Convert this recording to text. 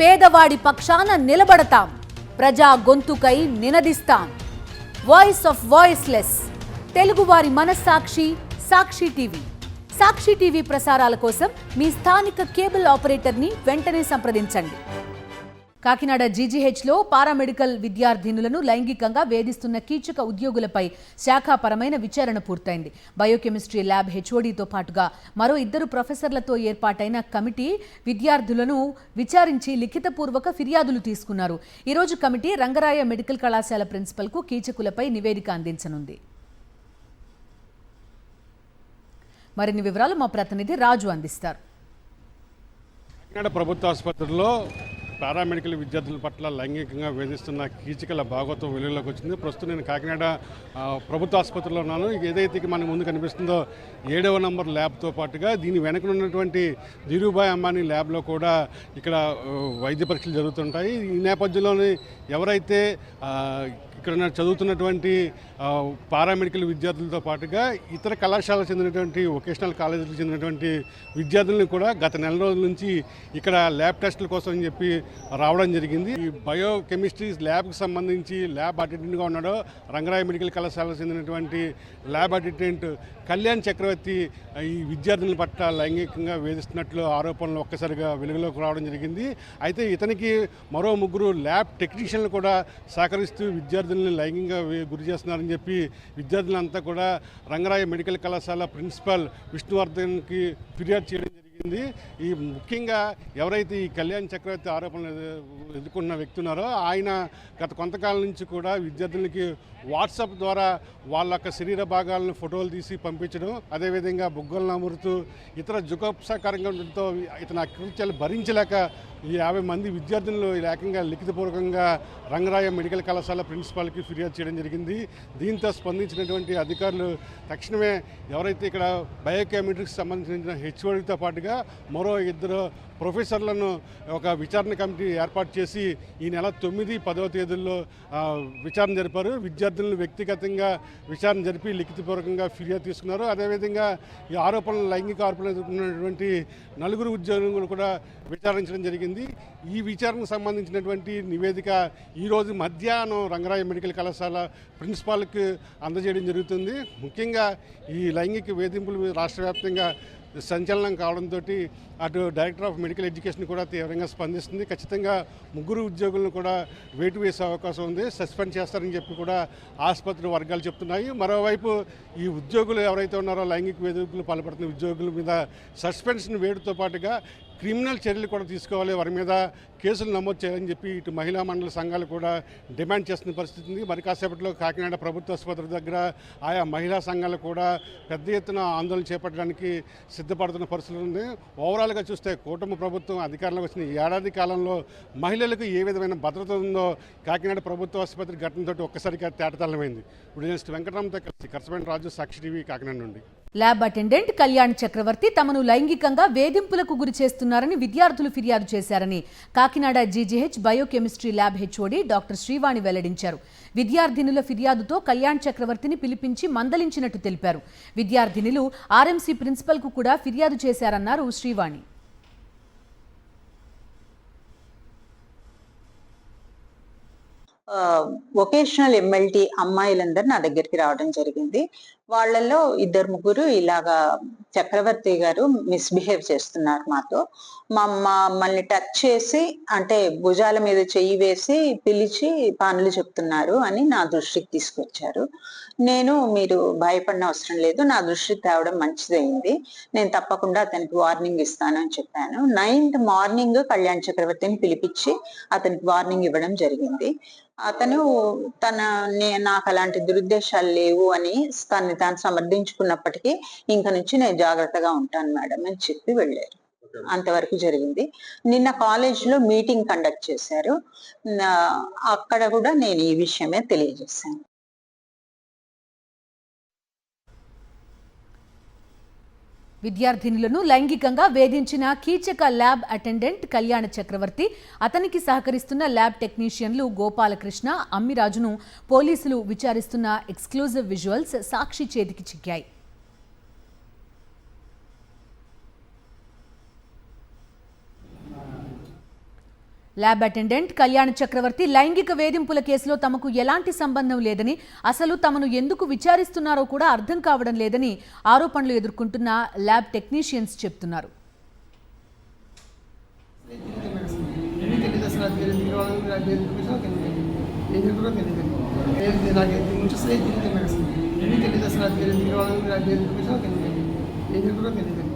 పేదవాడి పక్షాన నిలబడతాం, ప్రజా గొంతుకై నినదిస్తాం. వాయిస్ ఆఫ్ వాయిస్లెస్, తెలుగువారి మనస్సాక్షి సాక్షి టీవీ. సాక్షి టీవీ ప్రసారాల కోసం మీ స్థానిక కేబుల్ ఆపరేటర్ని వెంటనే సంప్రదించండి. కాకినాడ జీజీహెచ్లో పారామెడికల్ విద్యార్థినులను లైంగికంగా వేధిస్తున్న కీచక ఉద్యోగులపై శాఖాపరమైన విచారణ పూర్తయింది. బయోకెమిస్ట్రీ ల్యాబ్ హెచ్ఓడితో పాటుగా మరో 2 ప్రొఫెసర్లతో ఏర్పాటైన కమిటీ విద్యార్థులను విచారించి లిఖితపూర్వక ఫిర్యాదులు తీసుకున్నారు. ఈరోజు కమిటీ రంగరాయ మెడికల్ కళాశాల ప్రిన్సిపల్కు కీచకులపై నివేదిక అందించనుంది. మరిన్ని వివరాలు మా ప్రతినిధి రాజు అందిస్తారు. కాకినాడ ప్రభుత్వ ఆసుపత్రిలో పారామెడికల్ విద్యార్థుల పట్ల లైంగికంగా వేధిస్తున్న కీచకుల భాగవతం వెలుగులోకి వచ్చింది. ప్రస్తుతం నేను కాకినాడ ప్రభుత్వ ఆసుపత్రిలో ఉన్నాను. ఏదైతే మన ముందు కనిపిస్తుందో 7వ నంబర్ ల్యాబ్తో పాటుగా దీని వెనక ఉన్నటువంటి ధీరుభాయ్ అంబానీ ల్యాబ్లో కూడా ఇక్కడ వైద్య పరీక్షలు జరుగుతుంటాయి. ఈ నేపథ్యంలోనే ఎవరైతే ఇక్కడ చదువుతున్నటువంటి పారామెడికల్ విద్యార్థులతో పాటుగా ఇతర కళాశాలకు చెందినటువంటి వొకేషనల్ కాలేజీలకు చెందినటువంటి విద్యార్థులను కూడా గత నెల రోజుల నుంచి ఇక్కడ ల్యాబ్ టెస్టుల కోసం అని చెప్పి రావడం జరిగింది. ఈ బయోకెమిస్ట్రీ ల్యాబ్కి సంబంధించి ల్యాబ్ అటెండెంట్గా ఉన్నాడో రంగరాయ మెడికల్ కళాశాలకు చెందినటువంటి ల్యాబ్ అటెండెంట్ కళ్యాణ్ చక్రవర్తి ఈ విద్యార్థుల పట్ల లైంగికంగా వేధిస్తున్నట్లు ఆరోపణలు ఒక్కసారిగా వెలుగులోకి రావడం జరిగింది. అయితే ఇతనికి మరో 3 ల్యాబ్ టెక్నీషియన్లు కూడా సహకరిస్తూ విద్యార్థులను లైంగికంగా గురి చేస్తున్నారని చెప్పి విద్యార్థులంతా కూడా రంగరాయ మెడికల్ కళాశాల ప్రిన్సిపల్ విష్ణువర్ధన్కి ఫిర్యాదు చేయడం జరిగింది. ఈ ముఖ్యంగా ఎవరైతే ఈ కళ్యాణ్ చక్రవర్తి ఆరోపణలు ఎదుర్కొన్న వ్యక్తి ఉన్నారో ఆయన గత కొంతకాలం నుంచి కూడా విద్యార్థులకి వాట్సాప్ ద్వారా వాళ్ళ యొక్క శరీర భాగాలను ఫోటోలు తీసి పంపించడం, అదేవిధంగా బుగ్గలను అమురుతూ ఇతర జుగుప్సాకరంగా ఉండడంతో ఇతని అకృత్యాలు భరించలేక ఈ 50 మంది విద్యార్థులను ఏకంగా లిఖితపూర్వకంగా రంగరాయ మెడికల్ కళాశాల ప్రిన్సిపాల్కి ఫిర్యాదు చేయడం జరిగింది. దీంతో స్పందించినటువంటి అధికారులు తక్షణమే ఎవరైతే ఇక్కడ బయోకెమిస్ట్రీకి సంబంధించిన హెచ్ఓడితో పాటుగా మరో 2 ప్రొఫెసర్లను ఒక విచారణ కమిటీ ఏర్పాటు చేసి ఈ నెల 9, 10వ తేదీల్లో విచారణ జరిపారు. విద్యార్థులను వ్యక్తిగతంగా విచారణ జరిపి లిఖితపూర్వకంగా ఫిర్యాదు తీసుకున్నారు. అదేవిధంగా ఈ ఆరోపణలు లైంగిక ఆరోపణలు ఎదుర్కొన్నటువంటి 4 ఉద్యోగులను కూడా విచారించడం జరిగింది. ఈ విచారణకు సంబంధించినటువంటి నివేదిక ఈరోజు మధ్యాహ్నం రంగరాయ మెడికల్ కళాశాల ప్రిన్సిపాల్కి అందజేయడం జరుగుతుంది. ముఖ్యంగా ఈ లైంగిక వేధింపులు రాష్ట్ర వ్యాప్తంగా సంచలనం కావడంతో అటు డైరెక్టర్ ఆఫ్ మెడికల్ ఎడ్యుకేషన్ కూడా తీవ్రంగా స్పందిస్తుంది. ఖచ్చితంగా 3 ఉద్యోగులను కూడా వేటు వేసే అవకాశం ఉంది, సస్పెండ్ చేస్తారని చెప్పి కూడా ఆసుపత్రి వర్గాలు చెప్తున్నాయి. మరోవైపు ఈ ఉద్యోగులు ఎవరైతే ఉన్నారో లైంగిక వేధింపులు పాల్పడుతున్న ఉద్యోగుల మీద సస్పెన్షన్ వేటుతో పాటుగా క్రిమినల్ చర్యలు కూడా తీసుకోవాలి, వారి మీద కేసులు నమోదు చేయాలని చెప్పి ఇటు మహిళా మండల సంఘాలు కూడా డిమాండ్ చేస్తున్న పరిస్థితి ఉంది. మరి కాసేపట్లో కాకినాడ ప్రభుత్వ ఆసుపత్రి దగ్గర ఆయా మహిళా సంఘాలు కూడా పెద్ద ఎత్తున ఆందోళన చేపట్టడానికి సిద్ధపడుతున్న పరిస్థితి ఉంది. ఓవరాల్గా చూస్తే కూటమి ప్రభుత్వం అధికారంలోకి వచ్చిన ఈ ఏడాది కాలంలో మహిళలకు ఏ విధమైన భద్రత ఉందో కాకినాడ ప్రభుత్వ ఆసుపత్రి ఘటనతో ఒక్కసారిగా తేటతెల్లమైంది. ఇప్పుడు జర్నలిస్ట్ వెంకటరామతో కలిసి కరస్పాండెంట్ రాజు, సాక్షి టీవీ, కాకినాడ నుండి. ల్యాబ్ అటెండెంట్ కళ్యాణ్ చక్రవర్తి తమను లైంగికంగా వేధింపులకు గురి చేస్తున్నారని విద్యార్థులు ఫిర్యాదు చేశారని Kakinada GGH biochemistry lab HOD doctor Srivani వెల్లడించారు. విద్యార్థినుల ఫిర్యాదుతో కళ్యాణ్ చక్రవర్తిని పిలిపించి మందలించినట్టు తెలిపారు. విద్యార్థినులు ఆర్ఎంసీ ప్రిన్సిపల్కు కూడా ఫిర్యాదు చేశారన్నారు శ్రీవాణి. వొకేషనల్ ఎంఎల్టీ అమ్మాయిలందరూ నా దగ్గరికి రావడం జరిగింది. వాళ్ళల్లో 2-3 ఇలాగా చక్రవర్తి గారు మిస్బిహేవ్ చేస్తున్నారు మాతో. మమ్మల్ని టచ్ చేసి అంటే భుజాల మీద చెయ్యి వేసి పిలిచి పనులు చెప్తున్నారు అని నా దృష్టికి తీసుకొచ్చారు. మీరు భయపడిన అవసరం లేదు, నా దృష్టికి తేవడం మంచిదైంది, నేను తప్పకుండా అతనికి వార్నింగ్ ఇస్తానని చెప్పాను. 9th మార్నింగ్ కళ్యాణ్ చక్రవర్తిని పిలిపించి అతనికి వార్నింగ్ ఇవ్వడం జరిగింది. అతను నాకు అలాంటి దురుద్దేశాలు లేవు అని తాను సమర్థించుకున్నప్పటికీ ఇంక నుంచి నేను జాగ్రత్తగా ఉంటాను మేడం అని చెప్పి వెళ్ళారు. అంతవరకు జరిగింది. నిన్న కాలేజ్ లో మీటింగ్ కండక్ట్ చేశారు. అక్కడ కూడా నేను ఈ విషయమే తెలియజేశాను. విద్యార్థినులను లైంగికంగా వేధించిన కీచక ల్యాబ్ అటెండెంట్ కళ్యాణ చక్రవర్తి, అతనికి సహకరిస్తున్న ల్యాబ్ టెక్నీషియన్లు గోపాలకృష్ణ, అమ్మిరాజును పోలీసులు విచారిస్తున్న ఎక్స్క్లూజివ్ విజువల్స్ సాక్షి చేతికి చిక్కాయి. ల్యాబ్ అటెండెంట్ కళ్యాణ్ చక్రవర్తి లైంగిక వేధింపుల కేసులో తమకు ఎలాంటి సంబంధం లేదని, అసలు తమను ఎందుకు విచారిస్తున్నారో కూడా అర్థం కావడం లేదని ఆరోపణలు ఎదుర్కొంటున్న ల్యాబ్ టెక్నీషియన్స్ చెప్తున్నారు. తెలియదు